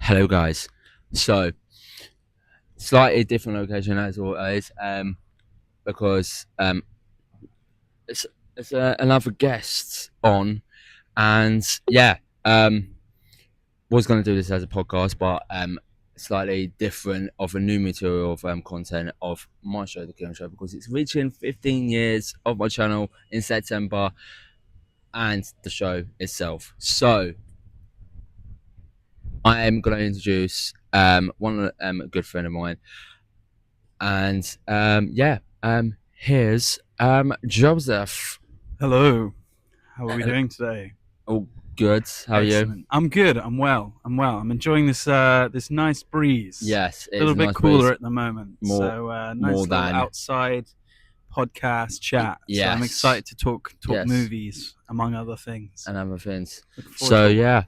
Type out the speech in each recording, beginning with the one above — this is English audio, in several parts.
Hello, guys. So, slightly different location as always, because it's another guest on, and yeah, was going to do this as a podcast, but slightly different of a new material of content of my show, The Ciaran Show, because it's reaching 15 years of my channel in September, and the show itself. So, I am going to introduce one a good friend of mine. And here's Joseph. Hello. How are we doing today? All good. How are you? Excellent. I'm good. I'm well. I'm enjoying this this nice breeze. Yes, A it little is a bit nice cooler breeze. at the moment. More- so nice more little than- outside podcast chat. So I'm Yes. excited to talk Yes. movies among other things. And other things. Look forward So to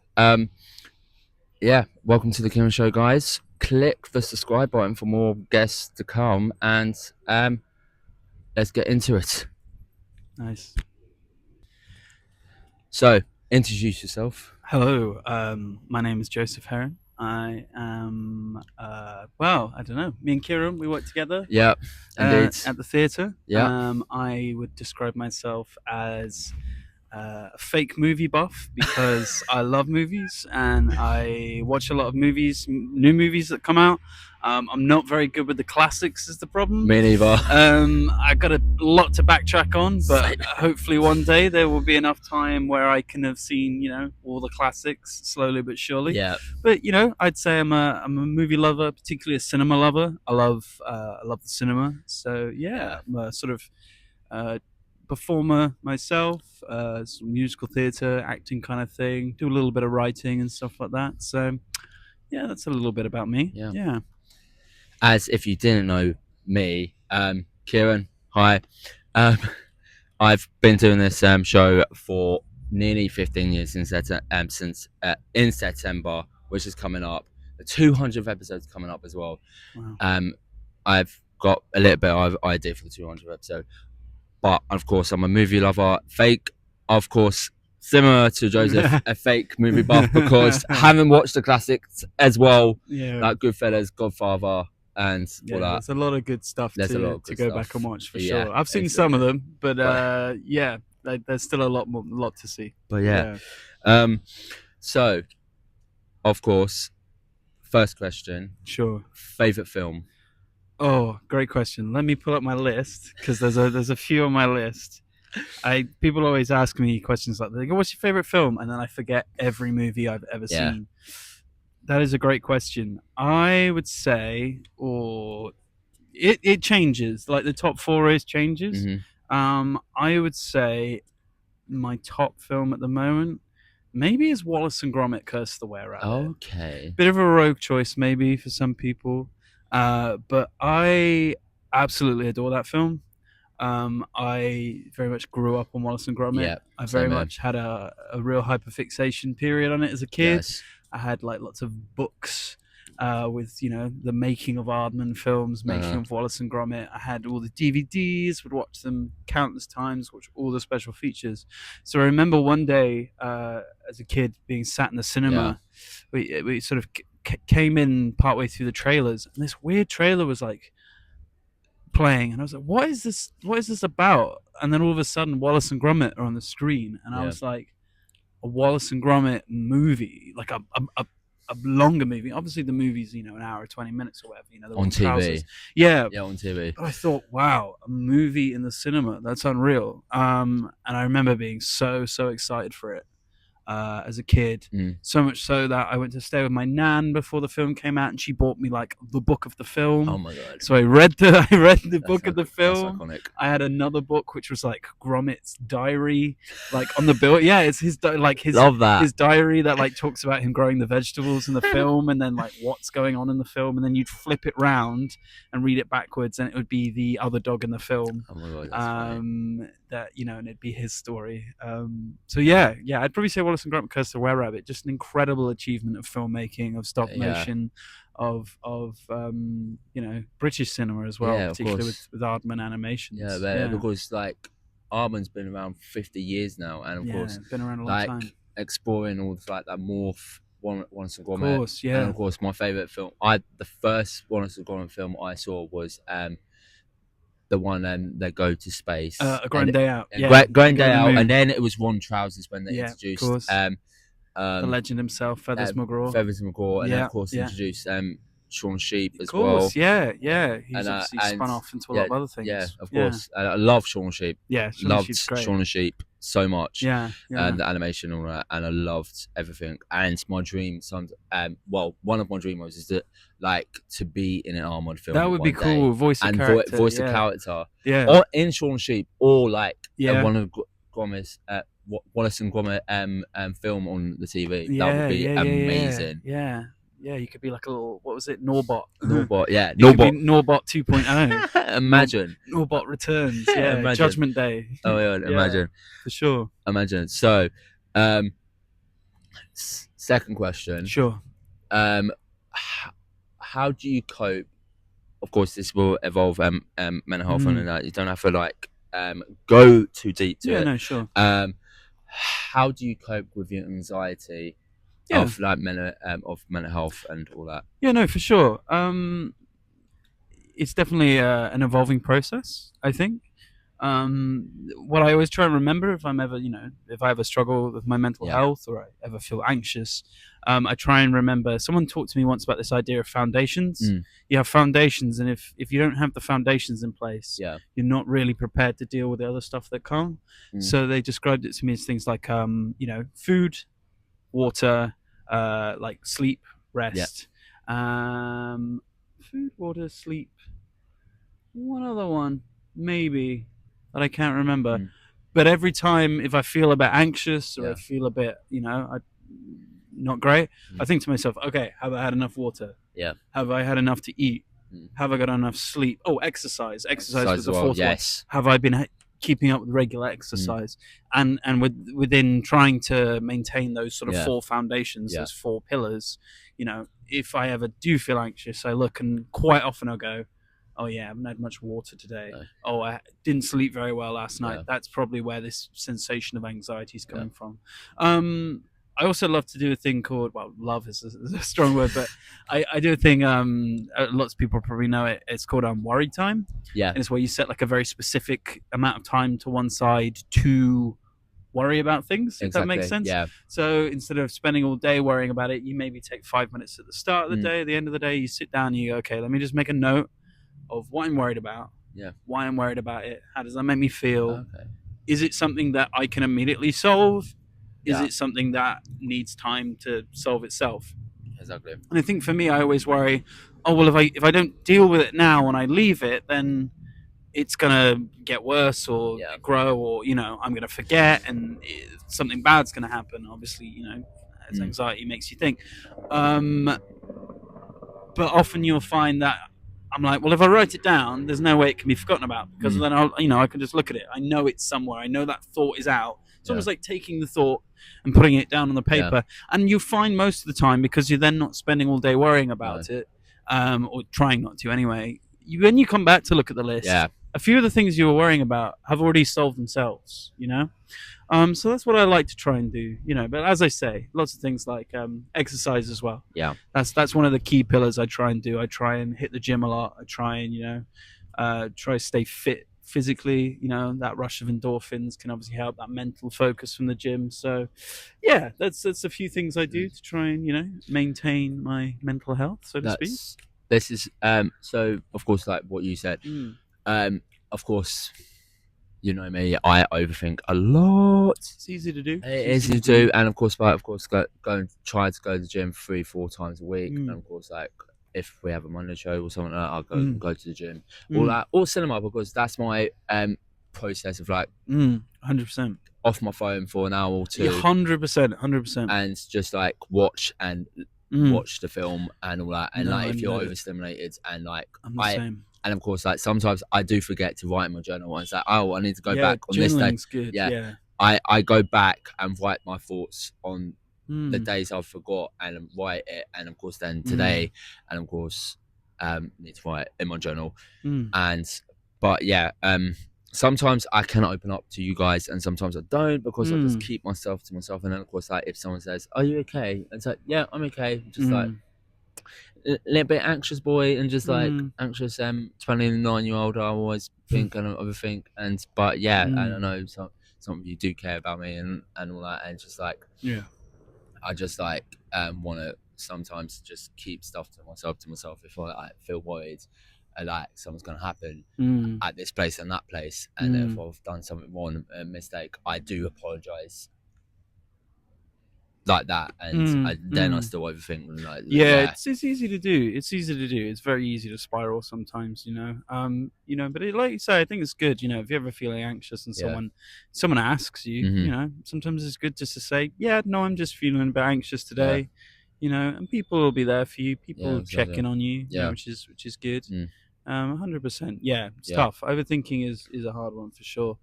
it. welcome to the Ciaran Show, guys. Click the subscribe button for more guests to come, and let's get into it. Nice. So, introduce yourself. Hello. My name is Joseph Heron. I am I don't know. Me and Ciaran, we work together. Yeah, indeed. At the theatre. Yeah. I would describe myself as a fake movie buff because I love movies and I watch a lot of movies, new movies that come out. I'm not very good with the classics is the problem. Me neither. I got a lot to backtrack on, but Same. hopefully one day there will be enough time where I can have seen, all the classics slowly but surely. Yeah. But I'd say I'm a movie lover, particularly a cinema lover. I love the cinema. So yeah, I'm a sort of performer myself, some musical theatre, acting kind of thing. Do a little bit of writing and stuff like that. So yeah, that's a little bit about me. Yeah. As if you didn't know me, Ciaran, hi. I've been doing this show for nearly 15 years in September, which is coming up. The 200th episode's coming up as well. Wow. I've got a little bit of idea for the 200th episode, but of course I'm a movie lover. Fake, of course, similar to Joseph, a fake movie buff because I haven't watched the classics as well, Yeah. like Goodfellas, Godfather, and all that. There's a lot of good stuff There's a lot of to good go stuff. back and watch for Yeah, sure. I've seen it's- some of them, but But- there's still a lot to see. But yeah. So, of course, first question: Sure. favorite film? Oh, great question. Let me pull up my list because there's a few on my list. People always ask me questions like, they go, "What's your favorite film?" And then I forget every movie I've ever Yeah. seen. That is a great question. I would say, it changes. Like the top four always changes. Mhm. I would say my top film at the moment maybe is Wallace and Gromit: Curse of the Were-Rabbit. Okay. Bit of a rogue choice maybe for some people, but I absolutely adore that film. I very much grew up on Wallace and Gromit. Yeah, I very same here. much had a real hyperfixation period on it as a kid. Yes. I had like lots of books with the making of Aardman films, making of Wallace and Gromit. I had all the DVDs, would watch them countless times, watch all the special features. So I remember one day as a kid being sat in the cinema, we sort of came in partway through the trailers, and this weird trailer was like playing, and I was like, what is this about? And then all of a sudden Wallace and Gromit are on the screen, and I was like, a Wallace and Gromit movie, like a longer movie. Obviously the movie's an hour 20 minutes or whatever, they're On TV. trousers. Yeah, on TV. I thought, wow, a movie in the cinema, that's unreal. And I remember being so excited for it as a kid. So much so that I went to stay with my nan before the film came out, and she bought me like the book of the film. Oh my god. So I read the book of the That's film. iconic. I had another book which was like Gromit's diary, like on the bill. Yeah, it's his Love that. his diary that like talks about him growing the vegetables in the film, and then like what's going on in the film, and then you'd flip it round and read it backwards, and it would be the other dog in the film. Oh my god. That's funny. That and it'd be his story. So yeah, I'd probably say Wallace and Gromit: Curse of the Were-Rabbit. Just an incredible achievement of filmmaking, of stop motion, of British cinema as well, Yeah, of particularly course. with Aardman animations. Because like Aardman's been around 50 years now, and of course been around a long like time. exploring all like that morph Wallace and Of Gromit, course, and yeah. of course my favorite film. The first Wallace and Gromit film I saw was the one they go to space. A Grand Day Out. And Yeah. Going They go Day to the Out, and moon. then it was Ron Trousers when they Yeah, of introduced course. The legend himself, Feathers McGraw. Feathers McGraw, and then Yeah, of course yeah. introduced Shaun Sheep Of as well. course, yeah. He's obviously and spun off into a lot of other things. Yeah, of course. I love Shaun Sheep. Yeah, Loved Sheep's great. Shaun Sheep so much. Yeah. And the animation and all that, and I loved everything. And my dream, one of my dream was is to be in an armored film. That would be cool. Voice a character. Yeah. Or in Shaun Sheep, or one of Gromit's Wallace and Gromit film on the TV. That would be amazing. Yeah, you could be like a little, what was it, Norbot? Norbot, yeah. Norbot 2.0. Imagine. Norbot returns, yeah. Imagine. Judgment Day. Oh, yeah, imagine. For sure. Imagine. So, second question. Sure. How do you cope? Of course, this will evolve mental health and that. You don't have to go too deep to it. Yeah, no, sure. How do you cope with your anxiety of mental health and all that? Yeah, no, for sure. It's definitely an evolving process, I think. What I always try and remember if I ever struggle with my mental health or I ever feel anxious, I try and remember. Someone talked to me once about this idea of foundations. You have foundations, and if you don't have the foundations in place, you're not really prepared to deal with the other stuff that come. So they described it to me as things like food, water, like sleep, rest, food, water, sleep. One other one, maybe, that I can't remember. But every time, if I feel a bit anxious or I feel a bit, not great, I think to myself, okay, have I had enough water? Yeah. Have I had enough to eat? Have I got enough sleep? Oh, exercise. Exercise was the fourth one. Have I been keeping up with regular exercise? And within trying to maintain those sort of four foundations, those four pillars, if I ever do feel anxious, I look, and quite often I'll go, oh yeah, I haven't had much water today. No. Oh, I didn't sleep very well last night. That's probably where this sensation of anxiety is coming from. I also love to do a thing called, love is a strong word, but I do a thing, lots of people probably know it, it's called worry time. Yeah. And it's where you set like a very specific amount of time to one side to worry about things, if that makes sense. Yeah. So instead of spending all day worrying about it, you maybe take 5 minutes at the start of the day, at the end of the day, you sit down and you go, okay, let me just make a note of what I'm worried about, why I'm worried about it, how does that make me feel, is it something that I can immediately solve, is it something that needs time to solve itself? Exactly. And I think for me, I always worry, if I don't deal with it now and I leave it, then it's gonna get worse or grow, or I'm gonna forget and something bad's gonna happen, obviously, as anxiety makes you think. But often you'll find that I'm like, well, if I write it down, there's no way it can be forgotten about, because then I can just look at it. I know it's somewhere. I know that thought is out. It's almost like taking the thought and putting it down on the paper. And you find most of the time, because you're then not spending all day worrying about it, or trying not to anyway, when you come back to look at the list, a few of the things you were worrying about have already solved themselves, so that's what I like to try and do, but as I say, lots of things like exercise as well. That's one of the key pillars I try and do. I try and hit the gym a lot. I try and try to stay fit physically. That rush of endorphins can obviously help, that mental focus from the gym. So that's a few things I do to try and maintain my mental health, so to speak. This is so of course, like what you said, of course, you know me, I overthink a lot. It's easy to do. It is easy to do, and of course, go and try to go to the gym 3-4 times a week. And of course, like if we have a Monday show or something like that, I'll go to the gym, or cinema, because that's my process of 100% off my phone for an hour or two. 100%, and just watch the film and all that. And if you're overstimulated, and I'm the same. And of course, sometimes I do forget to write in my journal. And it's I need to go back on this day. Good. I go back and write my thoughts on the days I've forgot and write it. And of course, then today, and of course, need to write in my journal. But sometimes I can open up to you guys, and sometimes I don't, because I just keep myself to myself. And then of course, like, if someone says, "Are you okay?" and it's like, "Yeah, I'm okay," just like a little bit anxious boy, and just like anxious 29-year-old. I always think and overthink, and but yeah, and I know some of you do care about me and all that, and just like, yeah. I just like want to sometimes just keep stuff to myself if I like, feel worried like something's gonna happen at this place and that place, and if I've done something wrong, a mistake, I do apologize like that, and then I still overthink, and like, Yeah, yeah, it's easy to do. It's easy to do. It's very easy to spiral sometimes, but like you say, I think it's good, if you're ever feeling anxious and Yeah. someone asks you, sometimes it's good just to say, yeah, no, I'm just feeling a bit anxious today, and people will be there for you. People Yeah, check exactly. in on you, Yeah. which is good. 100%. Yeah, it's Yeah. tough. Overthinking is a hard one for sure.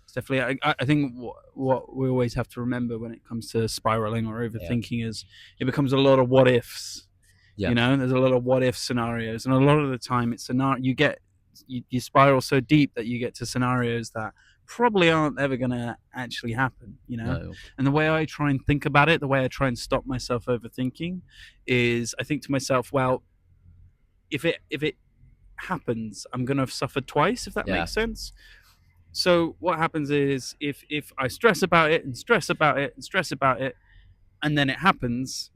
It's definitely. I think what we always have to remember when it comes to spiraling or overthinking is it becomes a lot of what ifs. Yeah. There's a lot of what if scenarios, and a lot of the time it's scenario you spiral so deep that you get to scenarios that probably aren't ever going to actually happen. No. And the way I try and think about it, the way I try and stop myself overthinking, is I think to myself, well, if it happens, I'm going to have suffered twice, if that makes sense. So what happens is if I stress about it and stress about it and stress about it, and then it happens,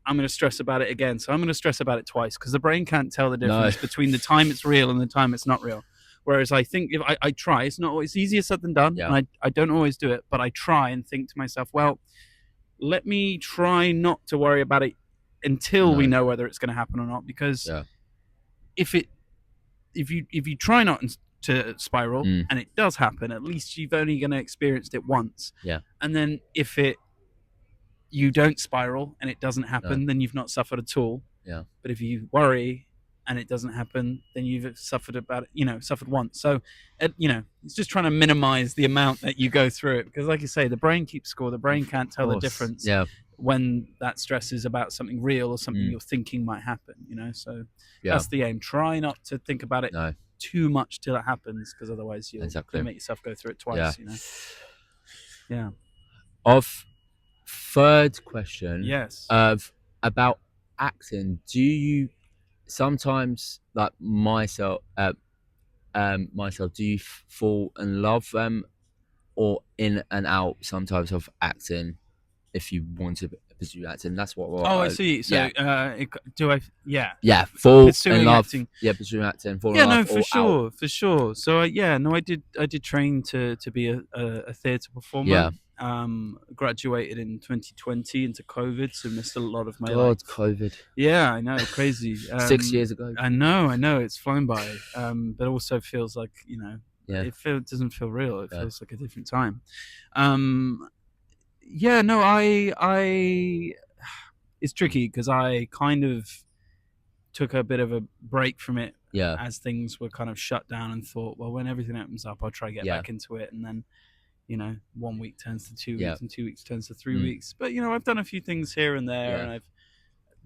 I'm going to stress about it again. So I'm going to stress about it twice, because the brain can't tell the difference between the time it's real and the time it's not real. Whereas I think if I try, it's easier said than done, and I don't always do it, but I try and think to myself, well, let me try not to worry about it until we know whether it's going to happen or not. Because if you try not to spiral and it does happen, at least you've only going to experienced it once. Yeah. And then if you don't spiral and it doesn't happen, then you've not suffered at all. Yeah. But if you worry and it doesn't happen, then you've suffered suffered once. So, it's just trying to minimize the amount that you go through it, because, like you say, the brain keeps score. The brain can't tell the difference when that stress is about something real or something you're thinking might happen. So that's the aim. Try not to think about it too much till it happens, because otherwise you'll make yourself go through it twice. Yeah. Of third question. Yes. Of about acting. Do you sometimes, like myself, do you fall in love or in and out sometimes of acting if you want to pursue acting? That's what. I see. So, do I? Yeah. Yeah, fall Pursuing in love. acting. Yeah, pursuing acting. Fall Yeah, in love. no, for sure. So, I did train to be a theatre performer. Yeah. Graduated in 2020 into COVID, so missed a lot of my COVID. Yeah, I know, crazy. 6 years ago. I know, it's flown by. But also feels like it doesn't feel real. It feels like a different time. Yeah, no, I it's tricky, because I kind of took a bit of a break from it as things were kind of shut down, and thought, well, when everything opens up, I'll try to get back into it. And then 1 week turns to 2 weeks, and 2 weeks turns to 3 weeks. But I've done a few things here and there, and I've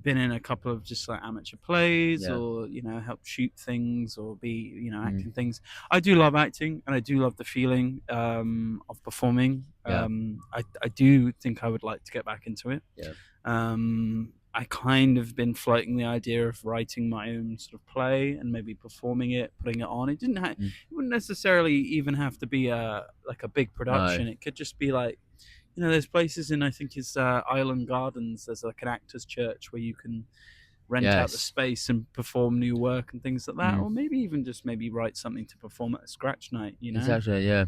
been in a couple of just like amateur plays, or helped shoot things, or be acting things. I do love acting, and I do love the feeling of performing. I do think I would like to get back into it. I kind of been floating the idea of writing my own sort of play and maybe performing it, putting it on. It wouldn't necessarily even have to be a big production. It could just be like, there's places in, I think it's Island Gardens, there's like an actor's church where you can rent out the space and perform new work and things like that. Or maybe even just write something to perform at a scratch night, Exactly, yeah.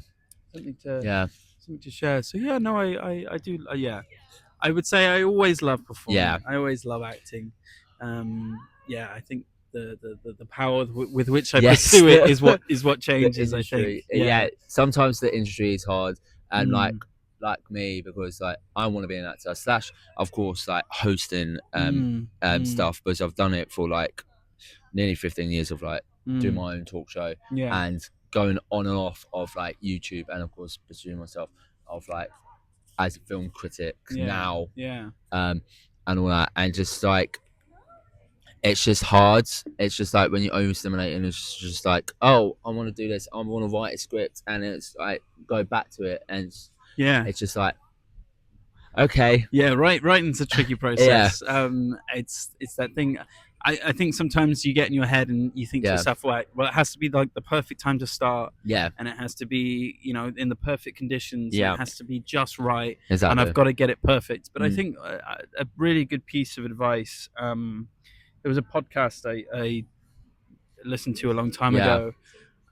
Something to share. So I do, I would say I always love performing. I always love acting. I think the power with which I pursue it is what changes. I think. Sometimes the industry is hard, and like me, because like I want to be an actor / of course like hosting stuff, because I've done it for like nearly 15 years of like doing my own talk show and going on and off of like YouTube, and of course pursuing myself of like as a film critic now, and all that, and just like it's just hard. It's just like when you're overstimulating, it's just like, oh, I want to do this. I want to write a script, and it's like go back to it, and Yeah. it's just like, okay, Yeah, writing's a tricky yeah, process. It's that thing. I think sometimes you get in your head and you think to yeah, yourself, well, it has to be like the perfect time to start, yeah, and it has to be, in the perfect conditions, and yeah, it has to be just right, and exactly. I've got to get it perfect. But I Mm. think a really good piece of advice. There was a podcast I listened to a long time Yeah.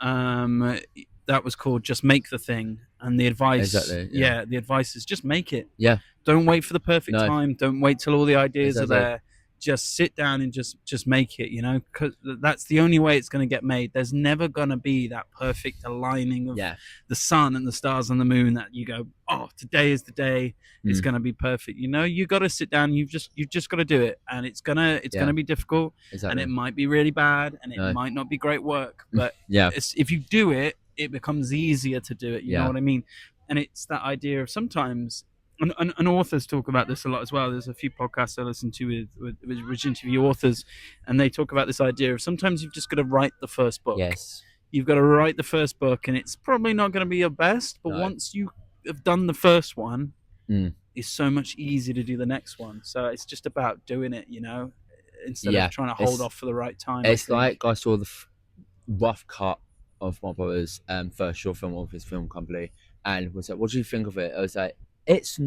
ago. That was called "Just Make the Thing," and the advice, Exactly, yeah. the advice is just make it. Yeah. Don't wait for the perfect No. time. Don't wait till all the ideas Exactly. are there. Just sit down and just make it. Because that's the only way it's going to get made. There's never going to be that perfect aligning of Yeah. the sun and the stars and the moon that you go, oh, today is the day. It's going to be perfect. You got to sit down. You've just got to do it, and it's gonna be difficult, Exactly. and it might be really bad, and it No. might not be great work. But Yeah. if you do it, it becomes easier to do it. You know Yeah. what I mean? And it's that idea of sometimes, and authors talk about this a lot as well. There's a few podcasts I listen to which interview authors, and they talk about this idea of sometimes you've just got to write the first book. Yes. You've got to write the first book, and it's probably not going to be your best, but No. once you have done the first one, Mm. it's so much easier to do the next one. So it's just about doing it, instead Yeah, of trying to hold off for the right time. It's like I saw the rough cut of my brother's first short film of his film company, and was like, "What do you think of it?" I was like, "It's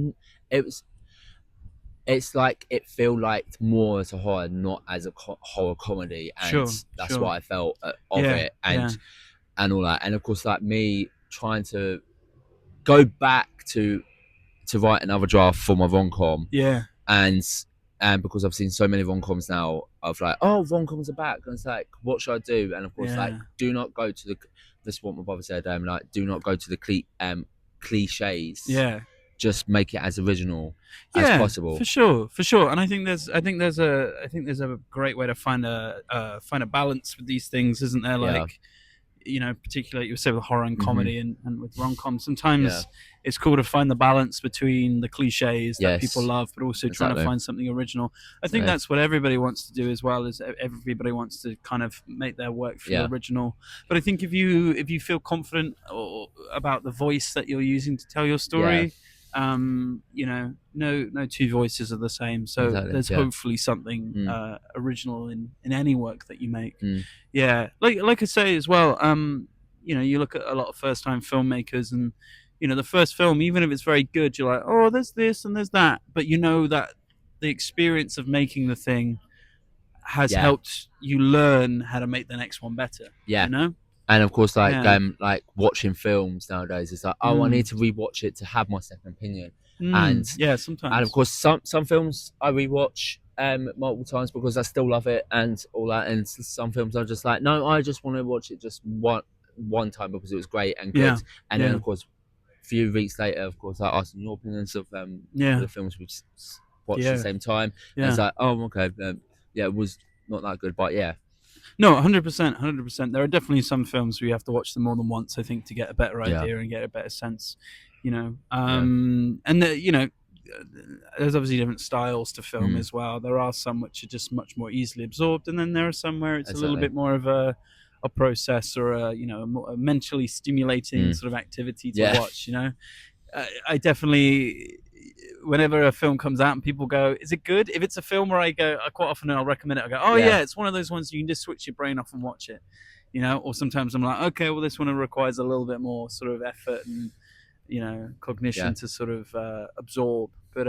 like it feel like more as a horror, not as a horror comedy," and Sure, that's sure. what I felt of Yeah, it, and yeah. and all that, and of course, like me trying to go back to write another draft for my rom-com, Yeah. and because I've seen so many rom-coms now of like, oh, rom-coms are back, and it's like, what should I do? And of course, like, do not go to this is what my brother said, like, do not go to the cliches. Yeah. Just make it as original as possible. For sure. And I think there's a great way to find a balance with these things, isn't there? Like, particularly you said with horror and comedy and with rom-com, sometimes it's cool to find the balance between the cliches that people love, but also trying to find something original. I think that's what everybody wants to do as well, is everybody wants to kind of make their work feel original. But I think if you feel confident about the voice that you're using to tell your story, no two voices are the same, so there's hopefully something original in any work that you make. Like I say as well, you look at a lot of first time filmmakers, and the first film, even if it's very good, you're like, oh, there's this and there's that, but that the experience of making the thing has helped you learn how to make the next one better. And of course, like watching films nowadays, it's like, oh, I need to rewatch it to have my second opinion. And sometimes. And of course, some films I rewatch multiple times because I still love it and all that. And some films are just like, no, I just want to watch it just one time because it was great and good. And then of course, a few weeks later, of course, I asked your opinions of the films we watched at the same time. And it's like, oh, okay, it was not that good, but No, 100%. There are definitely some films where you have to watch them more than once, I think, to get a better idea and get a better sense, And there's obviously different styles to film as well. There are some which are just much more easily absorbed, and then there are some where it's a little bit more of a process or a mentally stimulating sort of activity to watch. I definitely, whenever a film comes out and people go, is it good? If it's a film where I quite often I'll recommend it. I go, oh yeah, it's one of those ones you can just switch your brain off and watch it, or sometimes I'm like, okay, well, this one requires a little bit more sort of effort and cognition to sort of absorb. But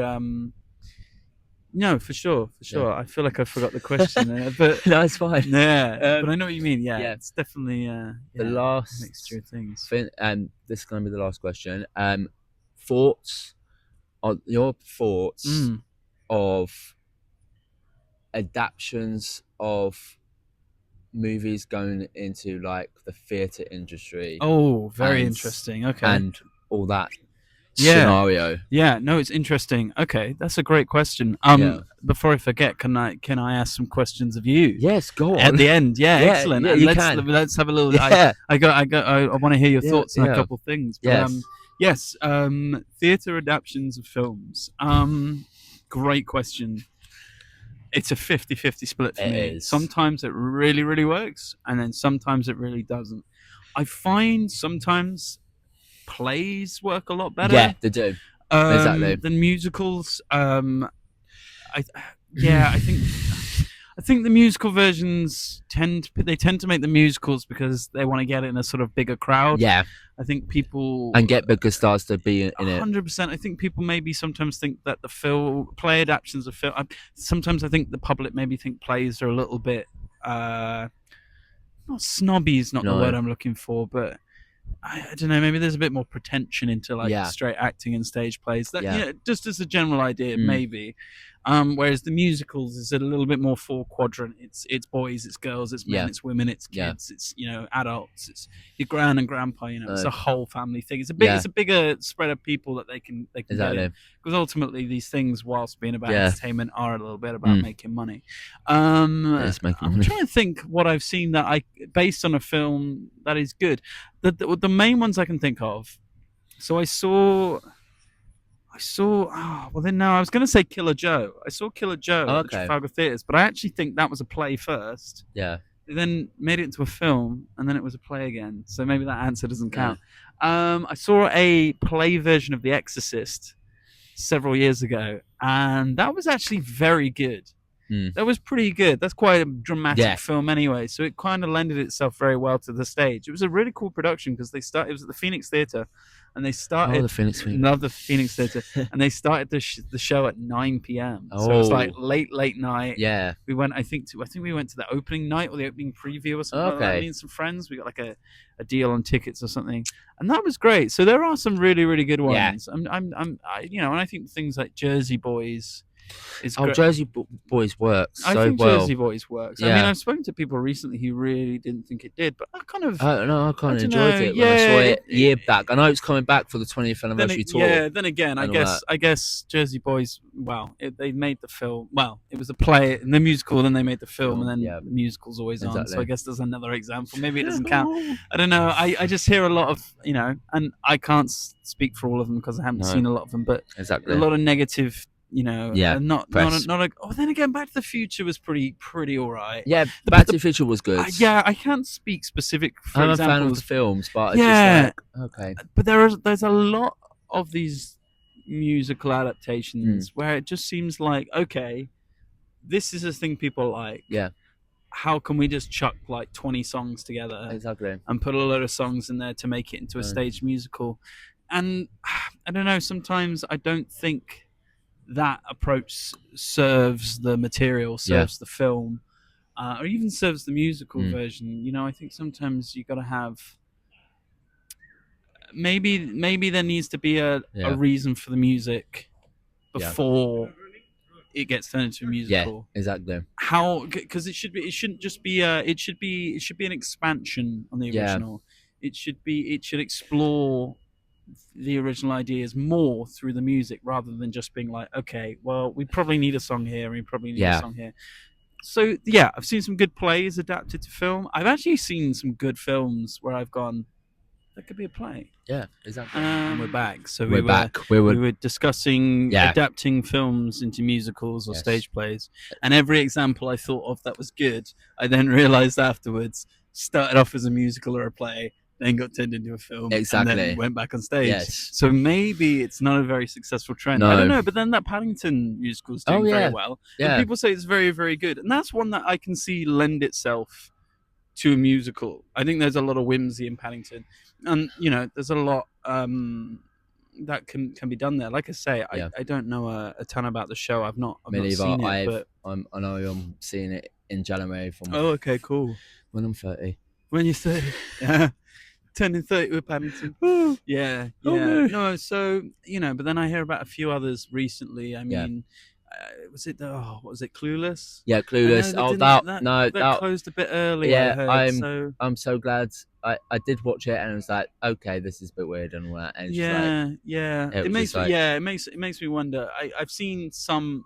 no, for sure. I feel like I forgot the question there, but no, it's fine. But I know what you mean. It's definitely the last mixture of things. This is going to be the last question. Your thoughts of adaptations of movies going into like the theatre industry? Oh, very interesting. Okay, and all that scenario. No, it's interesting. Okay, that's a great question. Before I forget, can I ask some questions of you? Yes, go on. At the end. Excellent. Yeah, let's have a little. I want to hear your thoughts on a couple of things. But, yes. Theatre adaptations of films. Great question. it's a 50-50 split for It me. is. Sometimes it really, really works, and then sometimes it really doesn't. I find sometimes plays work a lot better. Yeah, they do. Exactly. Than musicals. I think the musical versions tend to make the musicals because they want to get it in a sort of bigger crowd. Yeah, I think people and get bigger stars to be in it. 100%. I think people maybe sometimes think that the play adaptations of film. Sometimes I think the public maybe think plays are a little bit not snobby is not the No. word I'm looking for, but I don't know. Maybe there's a bit more pretension into like Yeah. straight acting and stage plays. That Yeah. just as a general idea, maybe. Whereas the musicals is a little bit more four quadrant. It's boys, it's girls, it's men, Yeah. it's women, it's Yeah. kids, it's adults, it's your gran and grandpa. It's a whole family thing. It's a Yeah. it's a bigger spread of people that they can get Exactly. in. Because ultimately these things, whilst being about Yeah. entertainment, are a little bit about making money. It's making I'm money. trying to think what I've seen that based on a film that is good. The main ones I can think of. So I saw. I was going to say Killer Joe. I saw Killer Joe at the Trafalgar Theatres, but I actually think that was a play first. Yeah. They then made it into a film, and then it was a play again. So maybe that answer doesn't count. I saw a play version of The Exorcist several years ago, and that was actually very good. That was pretty good. That's quite a dramatic film anyway, so it kind of lended itself very well to the stage. It was a really cool production because it was at the Phoenix Theatre, and they started. Oh, the Phoenix Theatre. Love the Phoenix Theatre, and they started the show at 9 p.m. So it was like late night. Yeah. We went. I think we went to the opening night or the opening preview or something. Like that. Me and some friends. We got like a deal on tickets or something, and that was great. So there are some really, really good ones. And I think things like Jersey Boys. Jersey Boys works so well. I think Jersey Boys works. Yeah. I mean, I've spoken to people recently who really didn't think it did, but I kind of enjoyed it when I saw it a year back. I know it's coming back for the 20th anniversary tour. Yeah, then again, I guess Jersey Boys. Well, they made the film. Well, it was a play in the musical, then they made the film, and then the musical's always on. So I guess there's another example. Maybe it doesn't count. I don't know. I just hear a lot of and I can't speak for all of them because I haven't seen a lot of them, but a lot of negative. Not like. Oh, then again, Back to the Future was pretty all right. Yeah, Back to the Future was good. I can't speak specific. I'm a fan of the films, but it's just like, okay. But there's a lot of these musical adaptations where it just seems like, okay, this is a thing people like. Yeah. How can we just chuck like 20 songs together and put a load of songs in there to make it into a stage musical? And I don't know. Sometimes I don't think that approach serves the material, serves the film, or even serves the musical version. I think sometimes you got to have maybe there needs to be a reason for the music before it gets turned into a musical. Yeah, exactly. How? Because it shouldn't just be it should be an expansion on the original. It should explore the original ideas more through the music rather than just being like, okay, well, we probably need a song here, we probably need a song here. So I've seen some good plays adapted to film. I've actually seen some good films where I've gone, that could be a play. Yeah, exactly. And we're back. So we were discussing adapting films into musicals or stage plays, and every example I thought of that was good, I then realized afterwards started off as a musical or a play, then got turned into a film, and then went back on stage. Yes. So maybe it's not a very successful trend. I don't know, but then that Paddington musical is doing very well. Yeah. And people say it's very, very good. And that's one that I can see lend itself to a musical. I think there's a lot of whimsy in Paddington. And, there's a lot that can be done there. Like I say, I don't know a ton about the show. I've not seen it. But I know I'm seeing it in January. Okay, cool. When I'm 30. When you're 30. Yeah. Turning 30 with Paddington. Yeah. No, so, but then I hear about a few others recently. I mean, was it Clueless? Yeah, Clueless. That closed a bit early. Yeah, I heard, I'm so glad. I did watch it and it was like, okay, this is a bit weird and all that. And it makes me wonder. I've seen some.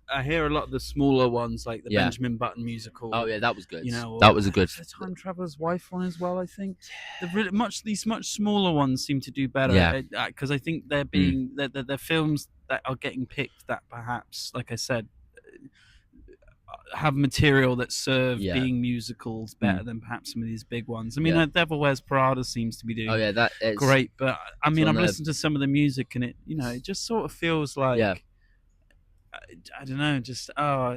I hear a lot of the smaller ones, like the Benjamin Button musical. Oh yeah, that was good. That was a good. The Time Traveler's Wife one as well. I think these much smaller ones seem to do better. Because I think they're films that are getting picked that perhaps, like I said, have material that serve Yeah. being musicals better than perhaps some of these big ones. I mean, Yeah. Devil Wears Prada seems to be doing Oh yeah, that it's great, but I mean, on I've there. listened to some of the music and it just sort of feels like Yeah. I don't know, just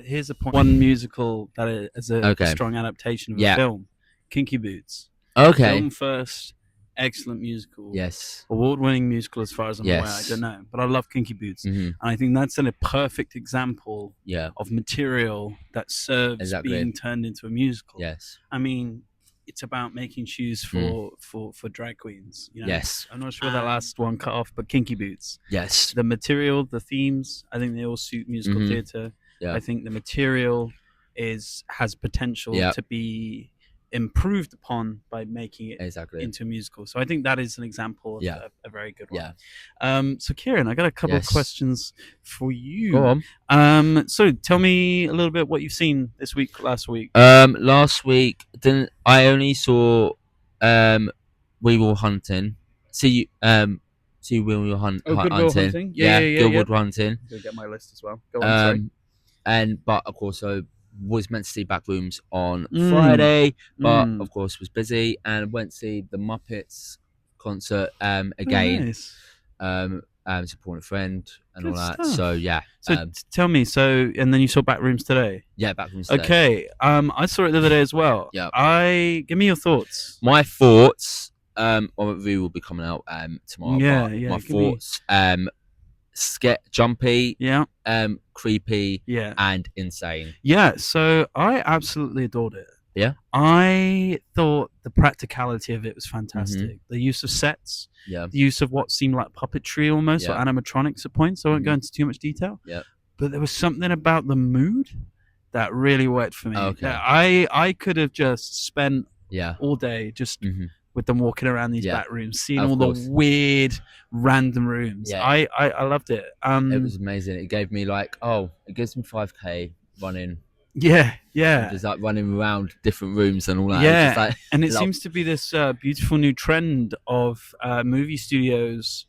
here's a point. One musical that is a Okay. strong adaptation of a Yeah. film, Kinky Boots. Okay. Film first, excellent musical. Yes. Award-winning musical as far as I'm aware. I Yes. don't know, but I love Kinky Boots, Mhm. and I think that's a perfect example Yeah. of material that serves Exactly. being turned into a musical. Yes. I mean, it's about making shoes for drag queens. You know? Yes. I'm not sure where that last one cut off, but Kinky Boots. Yes. The material, the themes, I think they all suit musical theatre. Yeah. I think the material has potential Yeah. to be improved upon by making it Exactly. into a musical. So I think that is an example of a very good one. Yeah. So Ciaran, I got a couple of questions for you. Go on. So tell me a little bit what you've seen this week, last week. Last week I only saw We Will Hunting. See We Will Hunt. Oh, Good Will Hunting. Yeah. Good Will Hunting. I'm gonna get my list as well. Go on. Sorry. But of course, I was meant to see Backrooms on Friday, but of course was busy and went to see the Muppets concert again. Oh, nice. Supporting a friend and Good all that. stuff. So yeah. So tell me. So and then you saw Backrooms today. Yeah, Backrooms today. Okay. I saw it the other day as well. Yeah. Give me your thoughts. My thoughts. My review will be coming out tomorrow. Yeah, but yeah. My thoughts. Jumpy. Yeah. Creepy. Yeah. And insane. Yeah. So I absolutely adored it. Yeah. I thought the practicality of it was fantastic. The use of sets. Yeah. The use of what seemed like puppetry almost, or animatronics at points. I won't go into too much detail. Yeah. But there was something about the mood that really worked for me. Okay. I could have just spent all day just with them walking around these back rooms, seeing all the weird random rooms. Yeah. I loved it. It was amazing. It gave me it gives me 5k running. Yeah. Just like running around different rooms and all that. Yeah. And it seems to be this beautiful new trend of movie studios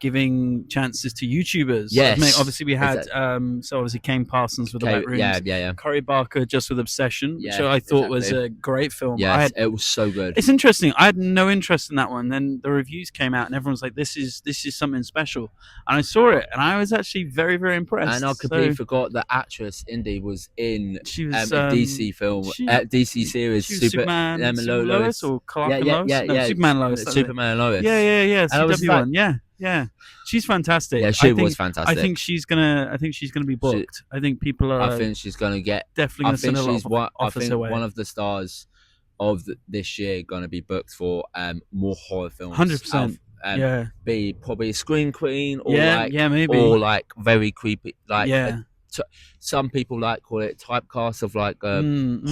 giving chances to YouTubers. Yes. I mean, obviously we had obviously Kane Parsons with the Back Rooms. Yeah. Corey Barker just with Obsession, which I thought was a great film. Yes, it was so good. It's interesting. I had no interest in that one. Then the reviews came out and everyone's like, "This is something special." And I saw it and I was actually very, very impressed. And I completely forgot the actress Indy was in she was, a DC film, DC series, Superman, Lois or Clark and Lois? Yeah, Superman Lois. Superman and Lois. Yeah. CW one. Yeah, she's fantastic. Yeah, she was fantastic. I think she's gonna be booked. I think people are. I think she's gonna get definitely. I think she's one. I think away. one of the stars of this year gonna be booked for more horror films. 100%. Yeah. Be probably a screen queen or maybe or very creepy some people call it typecast of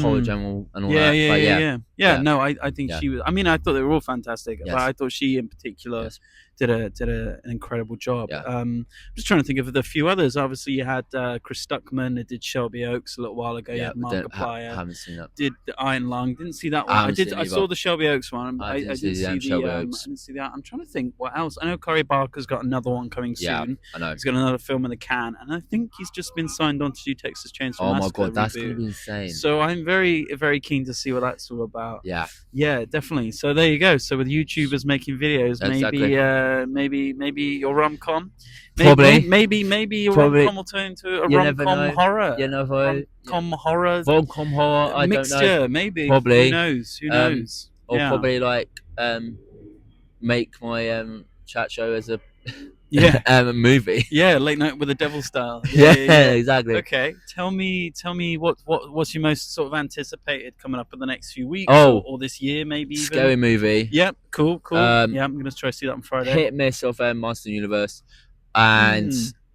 horror general and all that. Yeah. No, I think she was. I mean, I thought they were all fantastic, but I thought she in particular did an incredible job. Yeah. I'm just trying to think of the few others. Obviously, you had Chris Stuckman that did Shelby Oaks a little while ago. You had Markiplier. Haven't seen that. Did the Iron Lung? Didn't see that one. I saw the Shelby Oaks one. I didn't see Shelby Oaks. I didn't see that. I'm trying to think what else. I know Corey Barker's got another one coming soon. Yeah, I know. He's got another film in the can, and I think he's just been signed on to do Texas Chainsaw Massacre. Oh my god, that's reboot. gonna be insane. So I'm very, very keen to see what that's all about. Yeah, definitely. So there you go. So with YouTubers making videos, maybe your rom-com, maybe your rom-com will turn into a rom-com horror. Rom-com horror. Rom-com horror. I mixture, don't know. Maybe. Probably. Who knows? Or probably make my chat show as a movie. Yeah, late night with the devil style. Yeah, exactly. Okay, tell me what's your most sort of anticipated coming up in the next few weeks or this year maybe even? Scary movie. Yep, cool. Yeah, I'm gonna try to see that on Friday. Hit and miss of Master Universe, and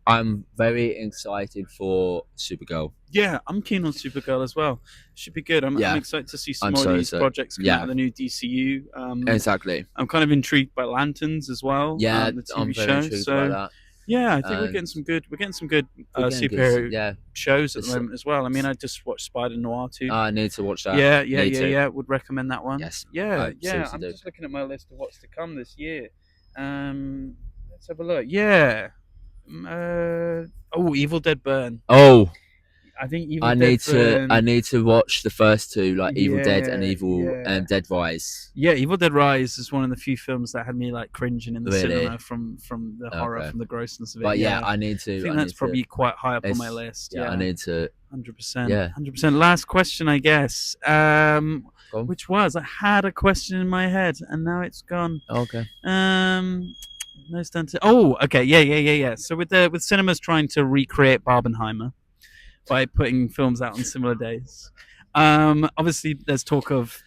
I'm very excited for Supergirl. Yeah, I'm keen on Supergirl as well. Should be good. I'm excited to see some more of these projects come out of the new DCU. Exactly. I'm kind of intrigued by Lanterns as well. Yeah, the TV I'm show. very intrigued by that. Yeah, I think we're getting some good superhero shows at the moment as well. I mean, I just watched Spider Noir too. I need to watch that. Yeah. Would recommend that one. Yes. Yeah. I'm just looking at my list of what's to come this year. Let's have a look. Yeah. Evil Dead Burn. Oh. I think Evil I Dead need to. I and need to watch the first two, like Evil Dead and yeah, Evil yeah. Dead Rise. Yeah, Evil Dead Rise is one of the few films that had me like cringing in the Really? cinema from the horror, Okay. from the grossness of it. But yeah, Yeah, I need I to. think I that's need to. probably quite high up on my It's, list. yeah, I Yeah, need to. 100%, Yeah. 100%. Last question, I guess. Go on. Which was I had a question in my head and now it's gone. Okay. No stunted. Oh, okay, yeah. So with cinemas trying to recreate Barbenheimer by putting films out on similar days, obviously there's talk of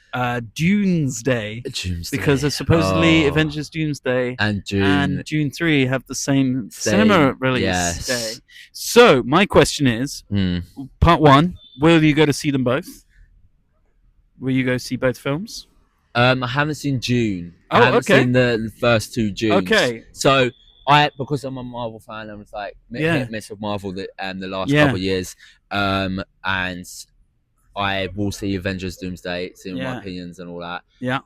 Doomsday Doomsday. because there's supposedly Oh. Avengers Doomsday And June. and June 3 have the same cinema release Yes. day. So my question is, part one, will you go to see them both? Will you go see both films? I haven't seen June. Oh, I haven't okay. seen the first two Junes. Okay. So because I'm a Marvel fan, I was like hit and miss with Marvel the last couple of years. And I will see Avengers Doomsday, see my opinions and all that. Yeah.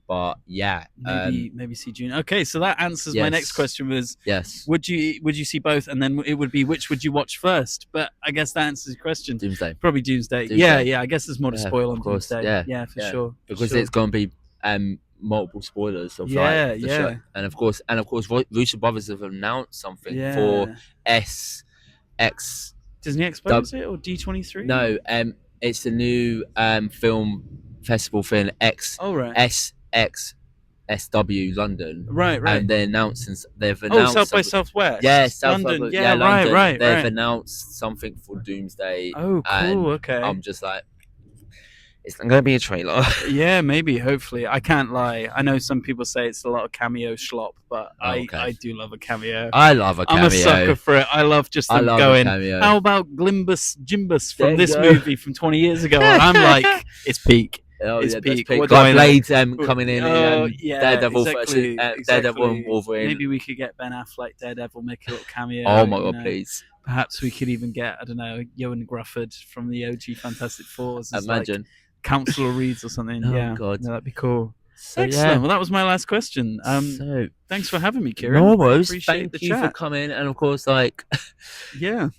But yeah. Maybe see June. Okay, so that answers my next question was would you see both, and then it would be which would you watch first? But I guess that answers the question. Doomsday. Probably Doomsday. Yeah. I guess there's more to spoil on Doomsday. Yeah, for sure. Because it's gonna be multiple spoilers of like the show. And of course Russo Brothers have announced something for SX Disney Expo, is it, or D23? No, it's the new film festival thing SXSW London. Right. And they've announced South by Southwest. Yeah, London. London. Right. They've announced something for Doomsday. Oh, cool. Okay. I'm just like, it's not going to be a trailer. Yeah, maybe, hopefully. I can't lie. I know some people say it's a lot of cameo schlop, but I do love a cameo. I love a cameo. I'm a sucker for it. I love just them going, how about Jimbus from this movie from 20 years ago? And I'm like, it's peak. It's peak. Like Blade coming in. Daredevil, exactly. Daredevil and Wolverine. Maybe we could get Ben Affleck, Daredevil, make a little cameo. Oh my god, please. Perhaps we could even get, I don't know, Ewan Grufford from the OG Fantastic Fours. Imagine. Like Counselor Reeds or something. Oh god. That'd be cool. So, excellent. Well, that was my last question. So thanks for having me, Ciaran. No worries. Thank you for coming, and of course, like, and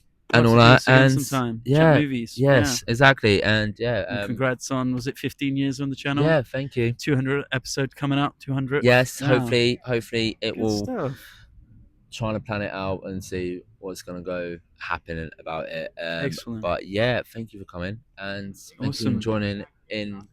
all that, and some time. Movies. Exactly, and and congrats on, was it 15 years on the channel? Yeah, thank you. 200 episode coming up. 200. Yes, hopefully it Good will. Stuff. Trying to plan it out and see what's gonna go happen about it. Excellent. But yeah, thank you for coming, and thank you for joining in.